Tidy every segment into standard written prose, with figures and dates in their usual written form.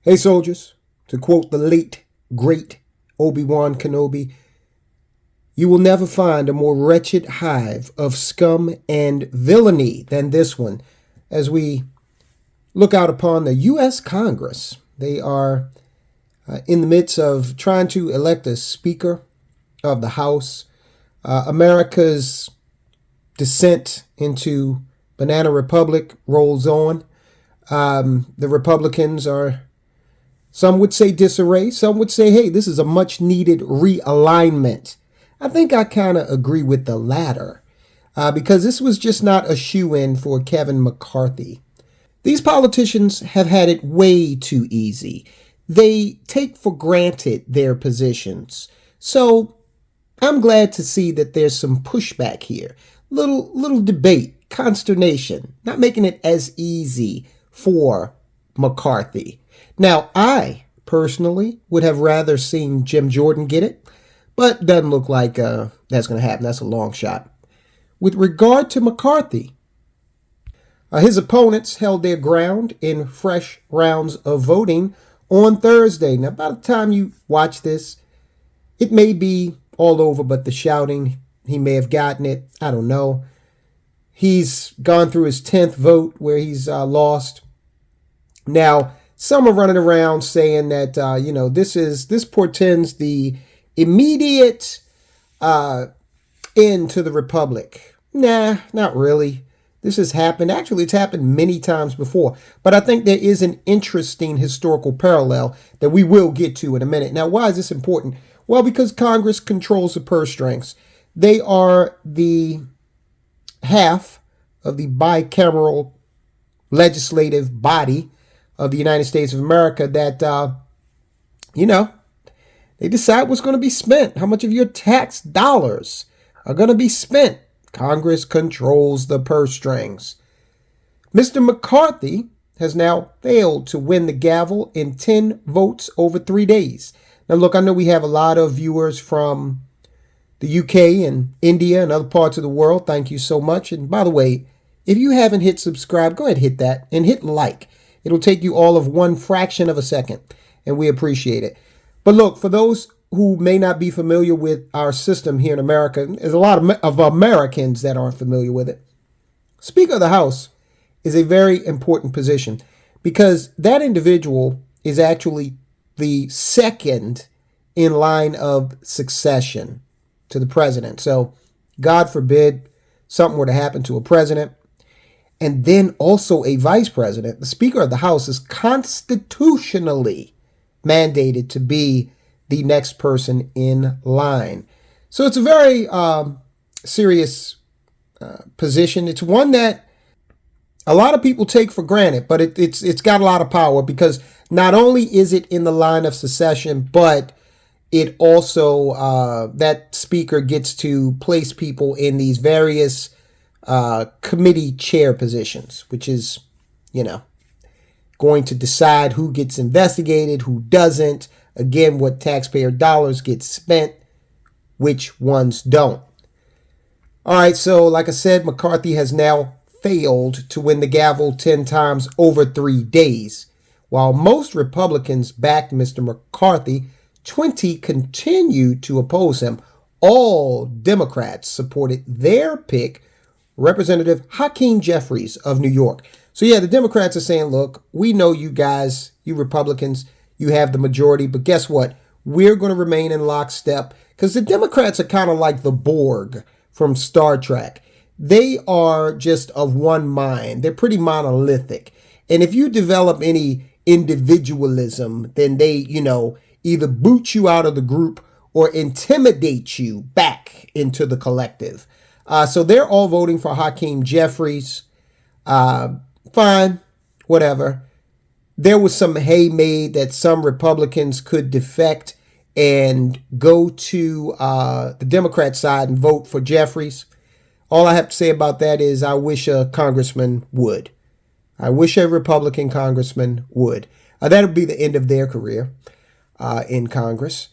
Hey soldiers, to quote the late, great Obi-Wan Kenobi, you will never find a more wretched hive of scum and villainy than this one. As we look out upon the U.S. Congress, they are in the midst of trying to elect a Speaker of the House. America's descent into Banana Republic rolls on. The Republicans are, some would say disarray. Some would say, hey, this is a much needed realignment. I think I kind of agree with the latter because this was just not a shoe-in for Kevin McCarthy. These politicians have had it way too easy. They take for granted their positions. So I'm glad to see that there's some pushback here. Little debate, consternation, not making it as easy for McCarthy. Now, I personally would have rather seen Jim Jordan get it, but doesn't look like that's going to happen. That's a long shot. With regard to McCarthy, his opponents held their ground in fresh rounds of voting on Thursday. Now, by the time you watch this, it may be all over, but the shouting, he may have gotten it. I don't know. He's gone through his 10th vote where he's lost. Now, some are running around saying that, this portends the immediate end to the republic. Nah, not really. This has happened. Actually, it's happened many times before. But I think there is an interesting historical parallel that we will get to in a minute. Now, why is this important? Well, because Congress controls the purse strings. They are the half of the bicameral legislative body of the United States of America that, they decide what's going to be spent. How much of your tax dollars are going to be spent? Congress controls the purse strings. Mr. McCarthy has now failed to win the gavel in 10 votes over 3 days. Now, look, I know we have a lot of viewers from the UK and India and other parts of the world. Thank you so much. And by the way, if you haven't hit subscribe, go ahead and hit that and hit like. It'll take you all of one fraction of a second, and we appreciate it. But look, for those who may not be familiar with our system here in America, there's a lot of Americans that aren't familiar with it. Speaker of the House is a very important position because that individual is actually the second in line of succession to the president. So, God forbid something were to happen to a president, and then also a vice president, the Speaker of the House is constitutionally mandated to be the next person in line. So it's a very serious position. It's one that a lot of people take for granted, but it's got a lot of power because not only is it in the line of succession, but it also, that speaker gets to place people in these various committee chair positions, which is, going to decide who gets investigated, who doesn't, again, what taxpayer dollars get spent, which ones don't. All right, so like I said, McCarthy has now failed to win the gavel 10 times over 3 days. While most Republicans backed Mr. McCarthy, 20 continued to oppose him. All Democrats supported their pick, Representative Hakeem Jeffries of New York. So yeah, the Democrats are saying, look, we know you guys, you Republicans, you have the majority, but guess what? We're going to remain in lockstep because the Democrats are kind of like the Borg from Star Trek. They are just of one mind. They're pretty monolithic. And if you develop any individualism, then they, either boot you out of the group or intimidate you back into the collective. So they're all voting for Hakeem Jeffries. Fine, whatever. There was some hay made that some Republicans could defect and go to the Democrat side and vote for Jeffries. All I have to say about that is I wish a congressman would. I wish a Republican congressman would. That would be the end of their career in Congress.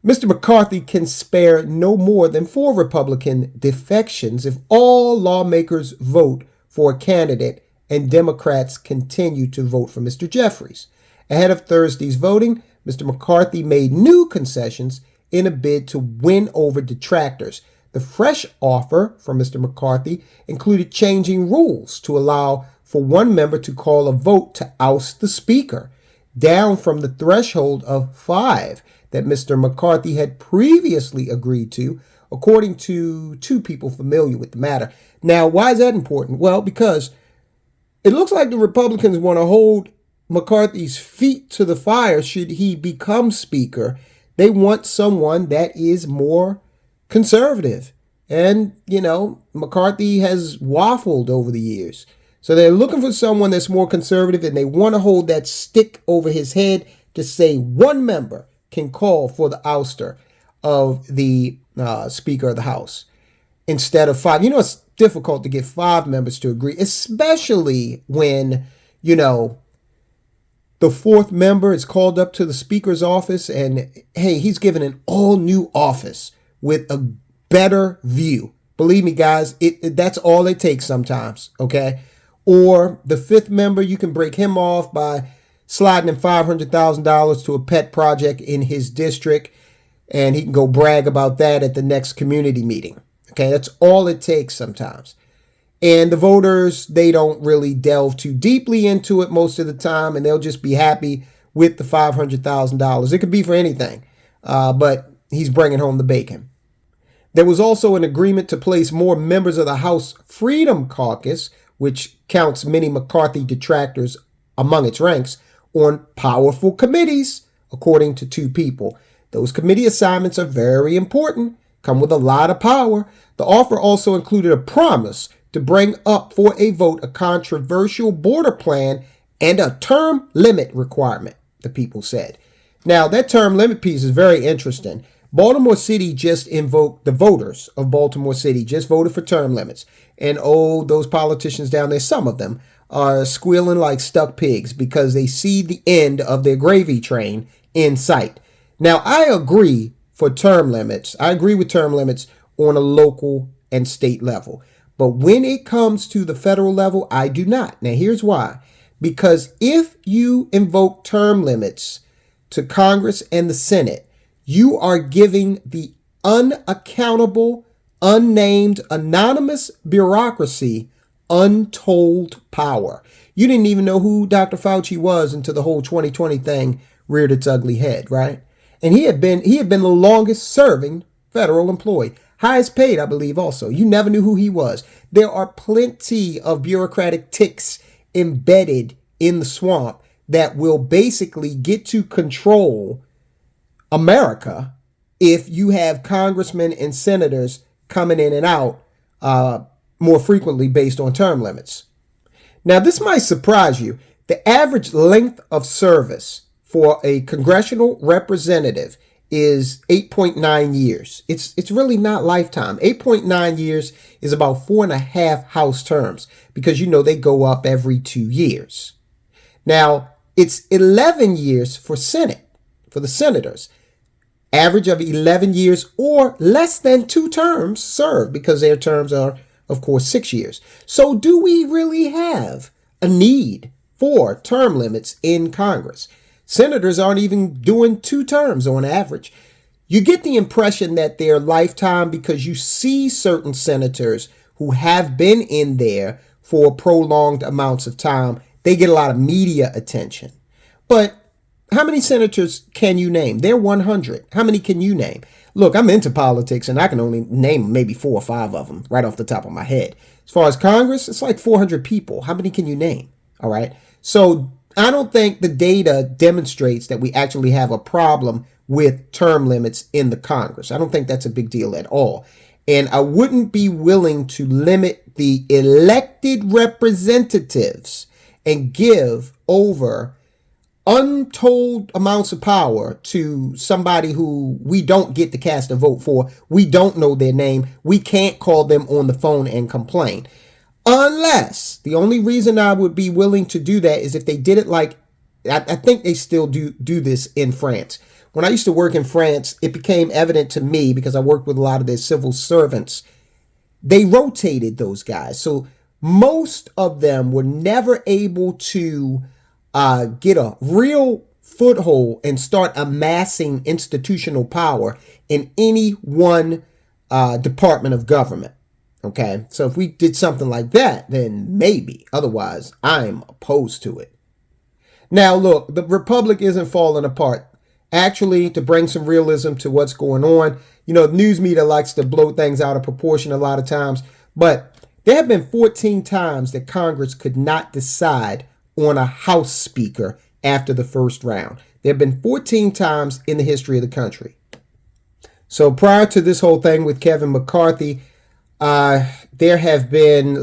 Mr. McCarthy can spare no more than 4 Republican defections if all lawmakers vote for a candidate and Democrats continue to vote for Mr. Jeffries. Ahead of Thursday's voting, Mr. McCarthy made new concessions in a bid to win over detractors. The fresh offer from Mr. McCarthy included changing rules to allow for one member to call a vote to oust the Speaker, down from the threshold of 5 that Mr. McCarthy had previously agreed to, according to two people familiar with the matter. Now, why is that important? Well, because it looks like the Republicans want to hold McCarthy's feet to the fire should he become Speaker. They want someone that is more conservative. And, McCarthy has waffled over the years. So they're looking for someone that's more conservative, and they want to hold that stick over his head to say one member can call for the ouster of the Speaker of the House instead of 5. It's difficult to get 5 members to agree, especially when, the 4th member is called up to the Speaker's office and, hey, he's given an all-new office with a better view. Believe me, guys, that's all it takes sometimes, okay? Or the 5th member, you can break him off by sliding in $500,000 to a pet project in his district, and he can go brag about that at the next community meeting. Okay, that's all it takes sometimes. And the voters, they don't really delve too deeply into it most of the time, and they'll just be happy with the $500,000. It could be for anything, but he's bringing home the bacon. There was also an agreement to place more members of the House Freedom Caucus, which counts many McCarthy detractors among its ranks, on powerful committees, according to 2 people. Those committee assignments are very important, come with a lot of power. The offer also included a promise to bring up for a vote a controversial border plan and a term limit requirement, the people said. Now, that term limit piece is very interesting. Baltimore City just invoked, the voters of Baltimore City just voted for term limits. And those politicians down there, some of them, are squealing like stuck pigs because they see the end of their gravy train in sight. Now, I agree for term limits. I agree with term limits on a local and state level. But when it comes to the federal level, I do not. Now, here's why. Because if you invoke term limits to Congress and the Senate, you are giving the unaccountable, unnamed, anonymous bureaucracy untold power. You didn't even know who Dr. Fauci was until the whole 2020 thing reared its ugly head, right? And he had been the longest serving federal employee. Highest paid, I believe, also. You never knew who he was. There are plenty of bureaucratic ticks embedded in the swamp that will basically get to control America if you have congressmen and senators coming in and out more frequently based on term limits. Now, this might surprise you. The average length of service for a congressional representative is 8.9 years. It's really not lifetime. 8.9 years is about 4.5 House terms because, they go up every 2 years. Now, it's 11 years for Senate, for the senators. Average of 11 years or less than 2 terms served because their terms are, of course, 6 years. So do we really have a need for term limits in Congress? Senators aren't even doing 2 terms on average. You get the impression that they're lifetime because you see certain senators who have been in there for prolonged amounts of time. They get a lot of media attention. But how many senators can you name? They're 100. How many can you name? Look, I'm into politics and I can only name maybe 4 or 5 of them right off the top of my head. As far as Congress, it's like 400 people. How many can you name? All right. So I don't think the data demonstrates that we actually have a problem with term limits in the Congress. I don't think that's a big deal at all. And I wouldn't be willing to limit the elected representatives and give over untold amounts of power to somebody who we don't get to cast a vote for. We don't know their name. We can't call them on the phone and complain. Unless the only reason I would be willing to do that is if they did it like, I think they still do this in France. When I used to work in France, it became evident to me because I worked with a lot of their civil servants. They rotated those guys. So most of them were never able to get a real foothold and start amassing institutional power in any one department of government. Okay, so if we did something like that, then maybe. Otherwise, I'm opposed to it. Now, look, the republic isn't falling apart. Actually, to bring some realism to what's going on, the news media likes to blow things out of proportion a lot of times, but there have been 14 times that Congress could not decide on a House Speaker after the first round. There have been 14 times in the history of the country. So prior to this whole thing with Kevin McCarthy, there have been,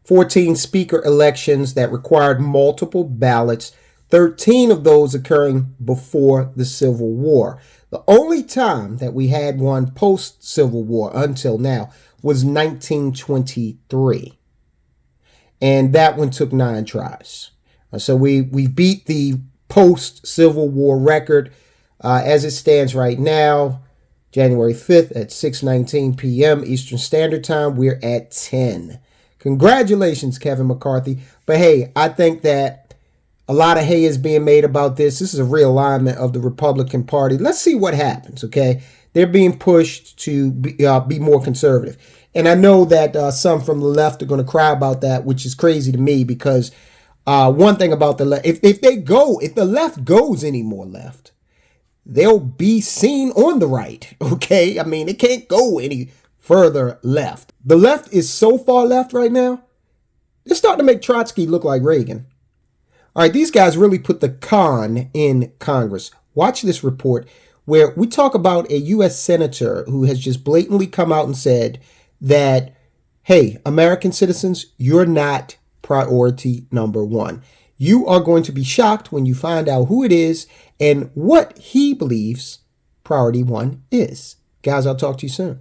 14 speaker elections that required multiple ballots, 13 of those occurring before the Civil War. The only time that we had one post-Civil War until now was 1923. And that one took 9 tries. So we beat the post-Civil War record as it stands right now. January 5th at 6:19 p.m. Eastern Standard Time, we're at 10. Congratulations, Kevin McCarthy. But hey, I think that a lot of hay is being made about this. This is a realignment of the Republican Party. Let's see what happens, okay? They're being pushed to be more conservative. And I know that some from the left are going to cry about that, which is crazy to me because one thing about the left, if the left goes any more left, they'll be seen on the right, okay? I mean, it can't go any further left. The left is so far left right now, they're starting to make Trotsky look like Reagan. All right, these guys really put the con in Congress. Watch this report where we talk about a U.S. senator who has just blatantly come out and said that, hey, American citizens, you're not priority number one. You are going to be shocked when you find out who it is and what he believes priority one is. Guys, I'll talk to you soon.